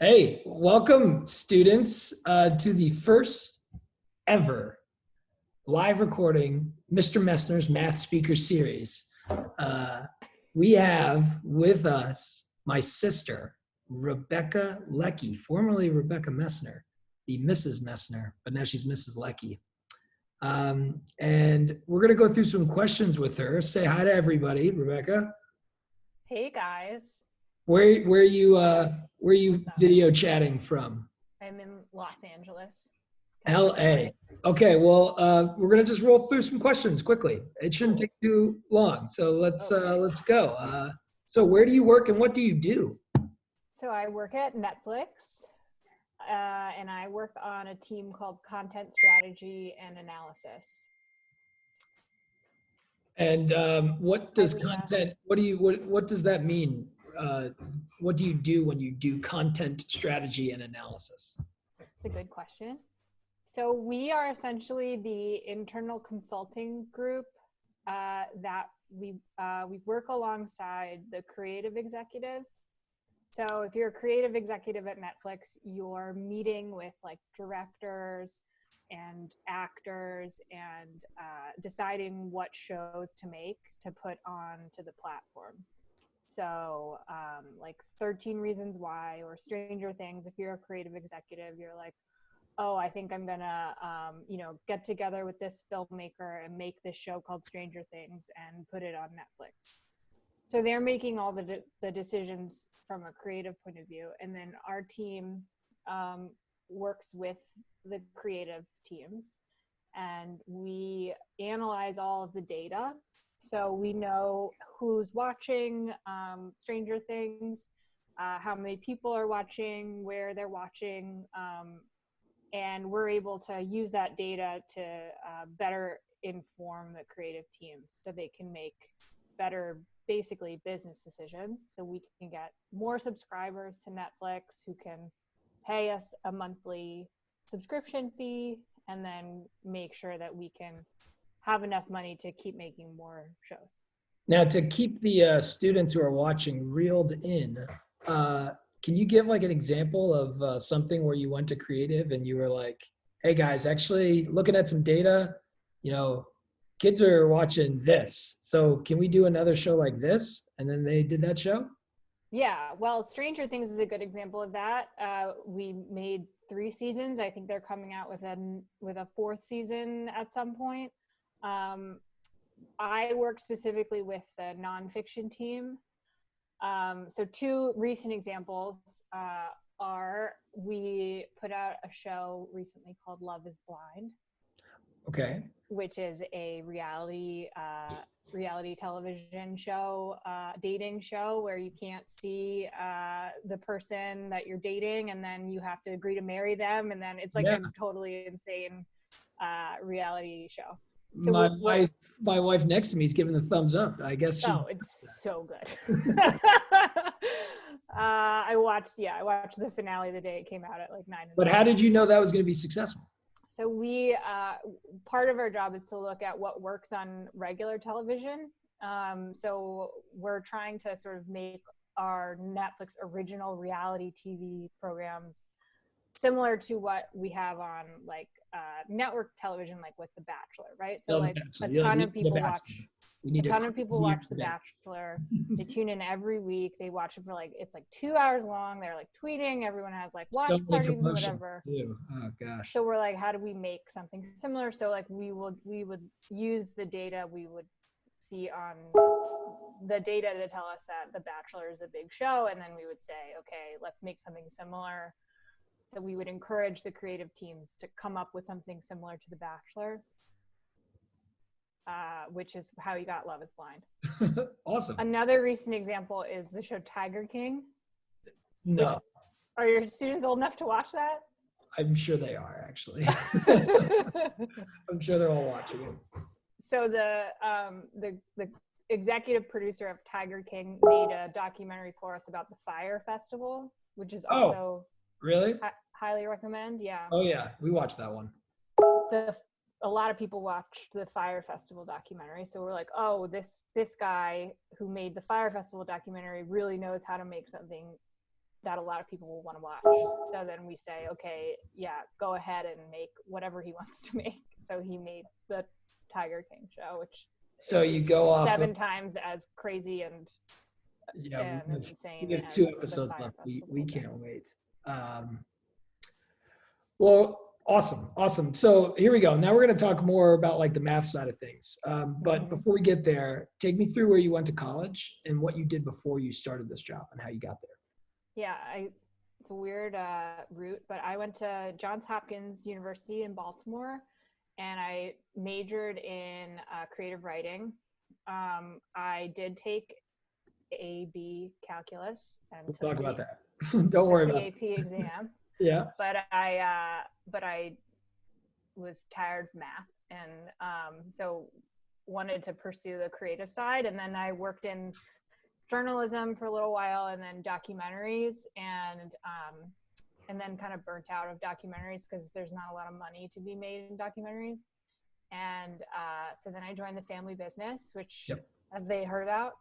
Hey, welcome students to the first ever live recording Mr. Messner's Math Speaker Series. We have with us my sister, Rebecca Leckie, formerly Rebecca Messner, the Mrs. Messner, but now she's Mrs. Leckie. And we're going to go through some questions with her. Say hi to everybody, Rebecca. Hey guys. Where are you video chatting from? I'm in Los Angeles. LA. Okay, well, we're gonna just roll through some questions quickly. It shouldn't take too long, so let's go. So where do you work and what do you do? So I work at Netflix, and I work on a team called Content Strategy and Analysis. And what does content? What does that mean? What do you do when you do content strategy and analysis? It's a good question. So we are essentially the internal consulting group that we work alongside the creative executives. So if you're a creative executive at Netflix, you're meeting with like directors and actors and deciding what shows to make to put onto the platform. So like 13 Reasons Why or Stranger Things, if you're a creative executive, you're like, oh, I think I'm gonna, get together with this filmmaker and make this show called Stranger Things and put it on Netflix. So they're making all the decisions from a creative point of view. And then our team works with the creative teams and we analyze all of the data. So we know who's watching Stranger Things, how many people are watching, where they're watching, and we're able to use that data to better inform the creative teams so they can make better, basically, business decisions. So we can get more subscribers to Netflix who can pay us a monthly subscription fee and then make sure that we can have enough money to keep making more shows. Now, to keep the students who are watching reeled in, can you give like an example of something where you went to creative and you were like, hey guys, actually looking at some data, kids are watching this. So can we do another show like this? And then they did that show? Yeah, well, Stranger Things is a good example of that. We made 3 seasons. I think they're coming out with a 4th season at some point. I work specifically with the nonfiction team. So 2 recent examples are we put out a show recently called Love is Blind. Okay. Which is a reality television show, dating show where you can't see the person that you're dating and then you have to agree to marry them. And then it's like a totally insane reality show. So my wife next to me is giving the thumbs up. I guess. Oh, it's so good. I watched the finale the day it came out at like 9. But how did you know that was going to be successful? So we, part of our job is to look at what works on regular television. So we're trying to sort of make our Netflix original reality TV programs similar to what we have on like network television, like with The Bachelor, right? So like a ton of people watch The Bachelor. They tune in every week. They watch it for it's like 2 hours long. They're like tweeting. Everyone has like watch parties and whatever. Oh gosh. So we're like, how do we make something similar? So like we would use the data we would see on the data to tell us that The Bachelor is a big show, and then we would say, okay, let's make something similar. So we would encourage the creative teams to come up with something similar to The Bachelor, which is how you got Love is Blind. Awesome. Another recent example is the show Tiger King. No. Are your students old enough to watch that? I'm sure they are, actually. I'm sure they're all watching it. So the executive producer of Tiger King made a documentary for us about the Fire Festival, which is also really highly recommend. Yeah. Oh yeah, we watched that one. A lot of people watched the Fire Festival documentary, so we're like, oh, this guy who made the Fire Festival documentary really knows how to make something that a lot of people will want to watch. So then we say, okay, yeah, go ahead and make whatever he wants to make. So he made the Tiger King show, which So is you go off 7 times as crazy and insane. we have as 2 the episodes Fyre left. Festival We did. can't wait. Well, awesome. So here we go. Now we're going to talk more about like the math side of things. But before we get there, take me through where you went to college and what you did before you started this job and how you got there. Yeah, it's a weird route, but I went to Johns Hopkins University in Baltimore, and I majored in creative writing. I did take AB calculus and We'll took talk about the that. Don't worry the about it. AP exam, Yeah. but I was tired of math, and so wanted to pursue the creative side. And then I worked in journalism for a little while, and then documentaries, and then kind of burnt out of documentaries because there's not a lot of money to be made in documentaries. And so then I joined the family business, which have they heard about?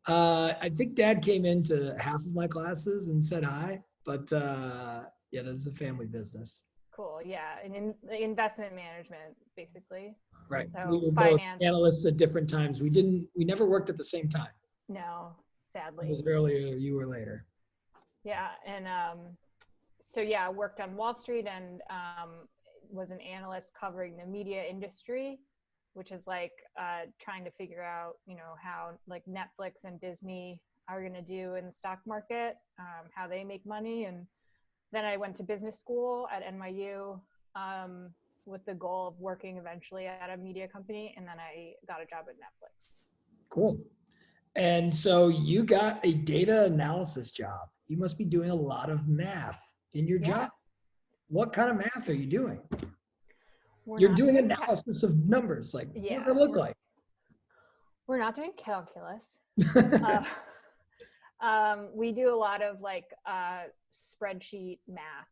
I think Dad came into half of my classes and said hi, but yeah, this is a family business. Cool, yeah, and in investment management, basically. Right. So We were both finance. analysts at different times. We never worked at the same time. No, I sadly. was earlier, you were later. Yeah, and so yeah, I worked on Wall Street and was an analyst covering the media industry, which is like trying to figure out, how like Netflix and Disney are going to do in the stock market, how they make money. And then I went to business school at NYU with the goal of working eventually at a media company. And then I got a job at Netflix. Cool. And so you got a data analysis job. You must be doing a lot of math in your job. What kind of math are you doing? You're doing analysis of numbers. Like, what does it look like? We're not doing calculus. We do a lot of like spreadsheet math,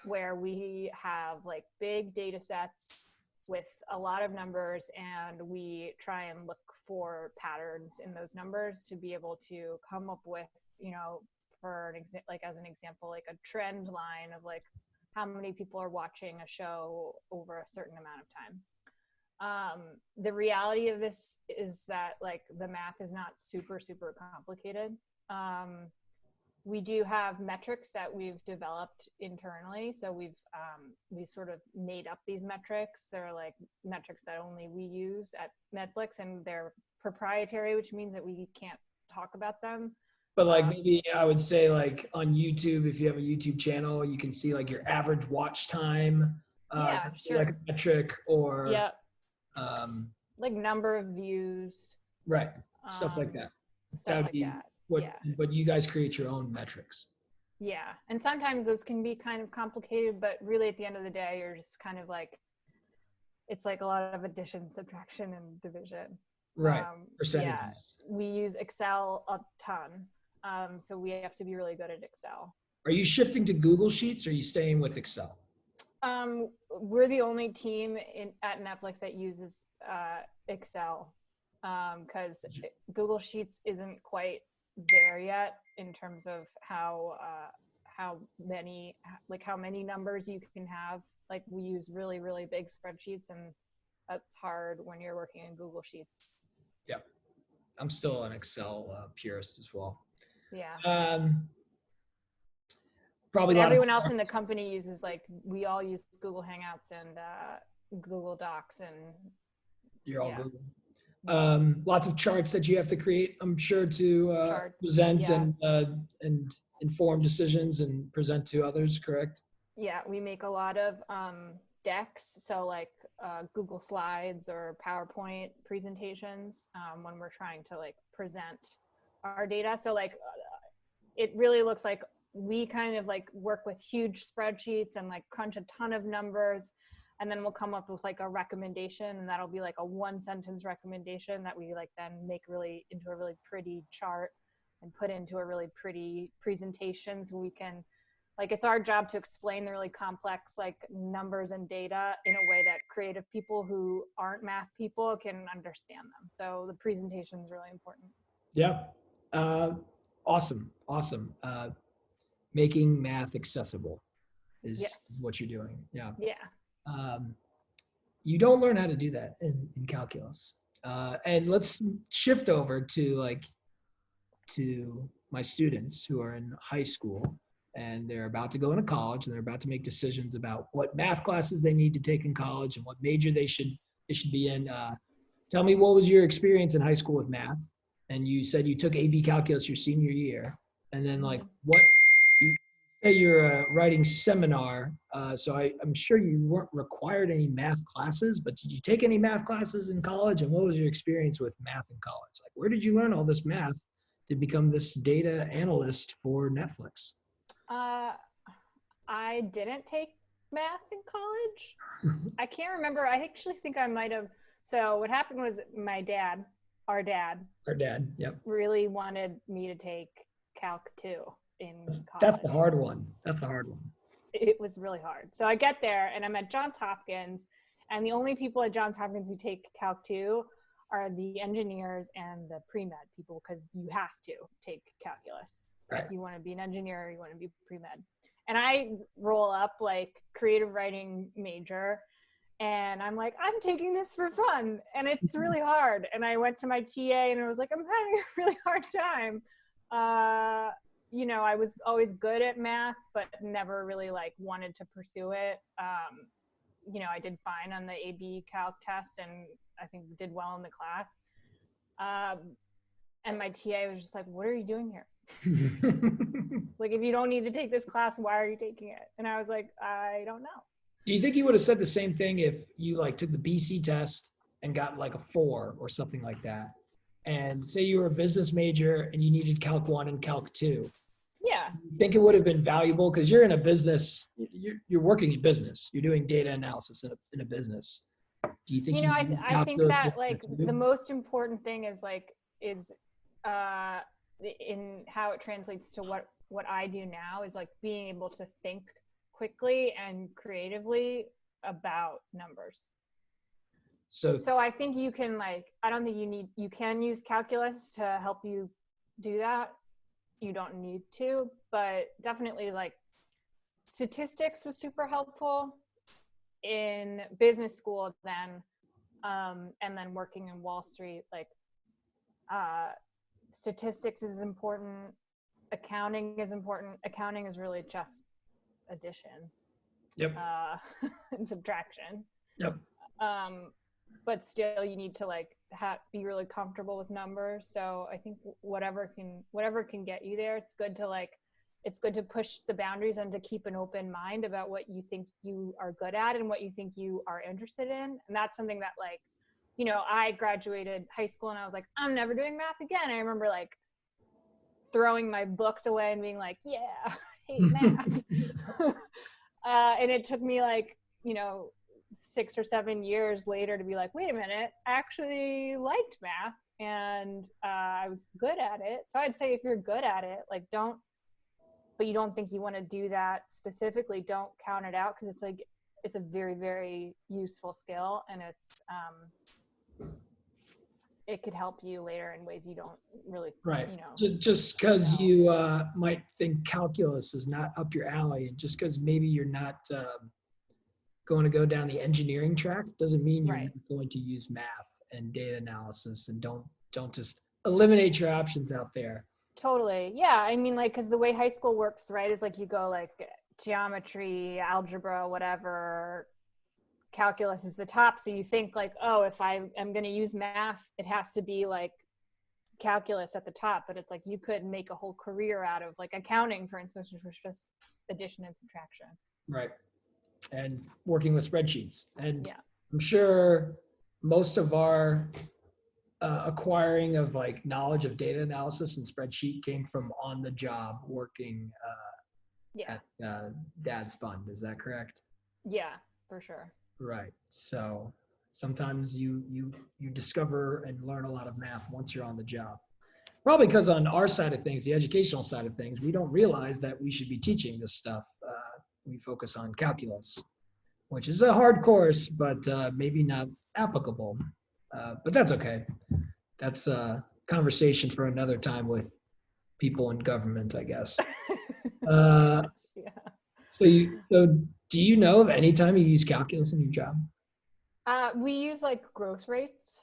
where we have like big data sets with a lot of numbers, and we try and look for patterns in those numbers to be able to come up with, for like as an example, like a trend line of like how many people are watching a show over a certain amount of time. The reality of this is that like the math is not super complicated. We do have metrics that we've developed internally. So we sort of made up these metrics. They're like metrics that only we use at Netflix, and they're proprietary, which means that we can't talk about them. But like maybe I would say like on YouTube, if you have a YouTube channel, you can see like your average watch time. Yeah, sure. Like a metric or like number of views. Right. Stuff like that. Stuff like that. But you guys create your own metrics. Yeah. And sometimes those can be kind of complicated, but really at the end of the day, you're just kind of like, it's like a lot of addition, subtraction, and division. Right. Percentages. Yeah. We use Excel a ton. So we have to be really good at Excel. Are you shifting to Google Sheets or are you staying with Excel? We're the only team at Netflix that uses Excel, because Google Sheets isn't quite there yet in terms of how many numbers you can have. Like we use really big spreadsheets, and that's hard when you're working in Google Sheets. Yeah, I'm still an Excel purist as well. Yeah. Probably everyone else in the company uses, like, we all use Google Hangouts and Google Docs, and you're all Google. Lots of charts that you have to create, I'm sure, to present and inform decisions and present to others, correct? Yeah, we make a lot of decks, so like Google Slides or PowerPoint presentations when we're trying to like present our data. So like it really looks like we kind of like work with huge spreadsheets and like crunch a ton of numbers, and then we'll come up with like a recommendation, and that'll be like a 1-sentence recommendation that we like then make into a really pretty chart and put into a really pretty presentation, so we can, like, it's our job to explain the really complex like numbers and data in a way that creative people who aren't math people can understand them. So the presentation is really important. Yeah. Awesome. Making math accessible is Yes. what you're doing. Yeah. Yeah. Um, you don't learn how to do that in calculus. And let's shift over to my students who are in high school and they're about to go into college and they're about to make decisions about what math classes they need to take in college and what major they should be in. Tell me, what was your experience in high school with math? And you said you took AB calculus your senior year, and then like Mhm. what you say you're writing seminar. So I'm sure you weren't required any math classes, but did you take any math classes in college? And what was your experience with math in college? Like, where did you learn all this math to become this data analyst for Netflix? Uh, I didn't take math in college. I can't remember. I actually think I might have. So what happened was our dad, Our dad. Yep. really wanted me to take Calc 2 in That's the college. hard one. That's the hard one. It was really hard. So I get there and I'm at Johns Hopkins, and the only people at Johns Hopkins who take Calc 2 are the engineers and the pre-med people, because you have to take calculus Right. if you want to be an engineer or you want to be pre-med. And I roll up like creative writing major, and I'm like, I'm taking this for fun, and it's really hard. And I went to my TA and I was like, I'm having a really hard time. I was always good at math, but never really like wanted to pursue it. I did fine on the AB Calc test, and I think did well in the class. And my TA was just like, what are you doing here? Like, if you don't need to take this class, why are you taking it? And I was like, I don't know. Do you think you would have said the same thing if you like took the BC test and got like a 4 or something like that? And say you were a business major and you needed Calc 1 and Calc 2. Yeah. You think it would have been valuable because you're in a business, you're working in business, you're doing data analysis in a business. Do you think I think that like the most important thing is in how it translates to what I do now is like being able to think quickly and creatively about numbers. So I think you can I don't think you can use calculus to help you do that. You don't need to, but definitely like statistics was super helpful in business school then, and then working in Wall Street, statistics is important. Accounting is important. Accounting is really just addition. Yep. And subtraction. Yep. But still you need to be really comfortable with numbers. So I think whatever can get you there, it's good to push the boundaries and to keep an open mind about what you think you are good at and what you think you are interested in. And that's something that I graduated high school and I was like, I'm never doing math again. I remember throwing my books away and being like, yeah, I hate math. And it took me 6 or 7 years later to be like, wait a minute, I actually liked math and I was good at it. So I'd say if you're good at it, but you don't think you want to do that specifically, don't count it out, because it's a very, very useful skill, and it could help you later in ways you don't really, right. Just because you might think calculus is not up your alley, and just because maybe you're not going to go down the engineering track doesn't mean you're not going to use math and data analysis, and don't just eliminate your options out there. Totally. Yeah. I mean, because the way high school works, right, is you go geometry, algebra, whatever, calculus is the top. So you think if I am going to use math, it has to be calculus at the top. But it's you could make a whole career out of accounting, for instance, which was just addition and subtraction. Right. And working with spreadsheets. And yeah. I'm sure most of our acquiring of knowledge of data analysis and spreadsheet came from on the job working at Dad's fund. Is that correct? Yeah, for sure. Right. So sometimes you discover and learn a lot of math once you're on the job. Probably because on our side of things, the educational side of things, we don't realize that we should be teaching this stuff. We focus on calculus, which is a hard course, but maybe not applicable. But that's okay. That's a conversation for another time with people in government, I guess. Uh, Yeah. so do you know of any time you use calculus in your job? We use like growth rates,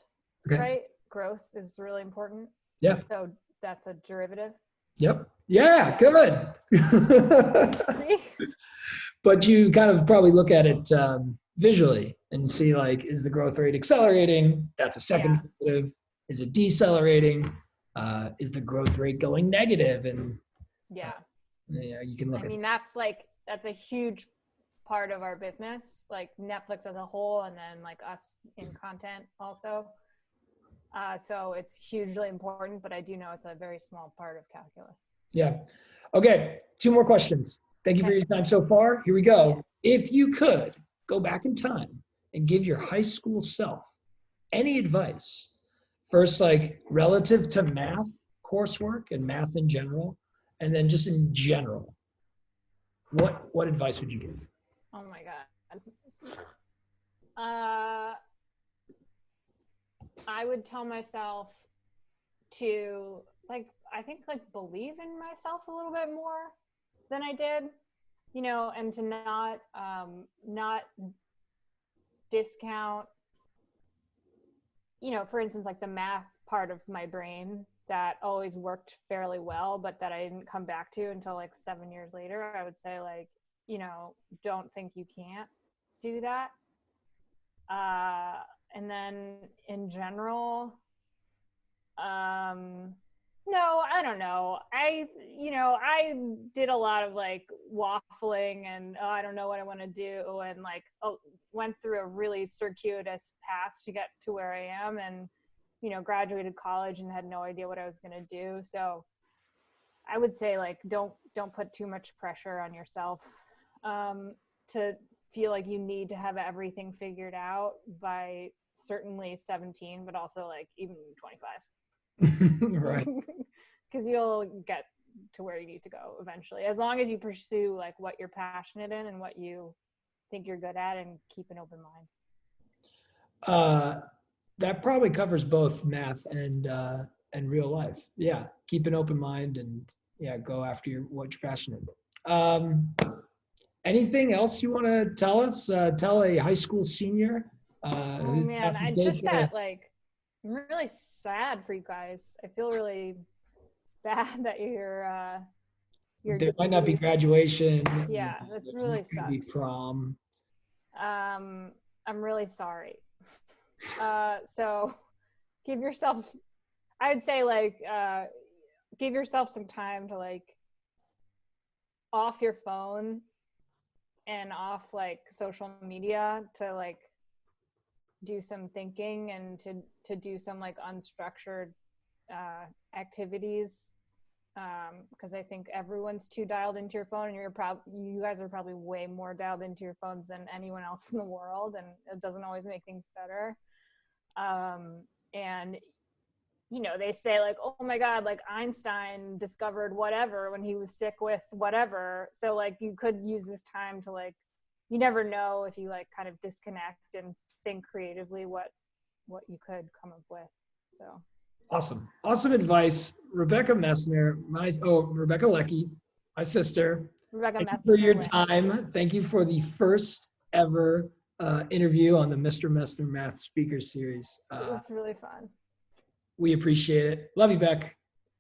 Okay. right? Growth is really important. Yeah. So that's a derivative. Yep. Yeah, Yeah. good. See? But you kind of probably look at it visually and see like, is the growth rate accelerating? That's a second derivative. Is it decelerating? Is the growth rate going negative? And Yeah. you can look I at mean, that's a huge part of our business, like Netflix as a whole, and then like us in content also. So it's hugely important, but I do know it's a very small part of calculus. Yeah. Okay. 2 more questions. Thank you for your time so far. Here we go. If you could go back in time and give your high school self any advice, first, like relative to math coursework and math in general, and then just in general, what advice would you give? Oh my God. Uh, I would tell myself to I think believe in myself a little bit more than I did, and to not discount, for instance, like the math part of my brain that always worked fairly well, but that I didn't come back to until like 7 years later. I would say don't think you can't do that. And then in general, no, I don't know. I did a lot of like waffling and I don't know what I want to do, and went through a really circuitous path to get to where I am, and graduated college and had no idea what I was going to do. So I would say don't put too much pressure on yourself to feel like you need to have everything figured out by certainly 17, but also even 25. Right. Because you'll get to where you need to go eventually, as long as you pursue what you're passionate in and what you think you're good at, and keep an open mind. That probably covers both math and real life. Yeah, keep an open mind and go after what you're passionate. Anything else you want to tell us? Tell a high school senior. Oh man, I just that I'm really sad for you guys. I feel really bad that you're there might not be graduation. Yeah, that's really sucks. Be prom. I'm really sorry. So give yourself, I would say give yourself some time to off your phone and off social media to do some thinking and to do some unstructured activities, because I think everyone's too dialed into your phone, and you guys are probably way more dialed into your phones than anyone else in the world, and it doesn't always make things better. And they say oh my God, Einstein discovered whatever when he was sick with whatever. So you could use this time to you never know if you kind of disconnect and think creatively what you could come up with. So awesome advice, Rebecca Messner. Rebecca Leckie, my sister. Rebecca, thank you for your time. Thank you for the first ever interview on the Mr. Messner Math Speaker Series. It's really fun. We appreciate it. Love you, Beck.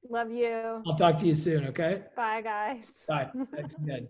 Love you. I'll talk to you soon, okay? Bye, guys. Bye. Thanks again.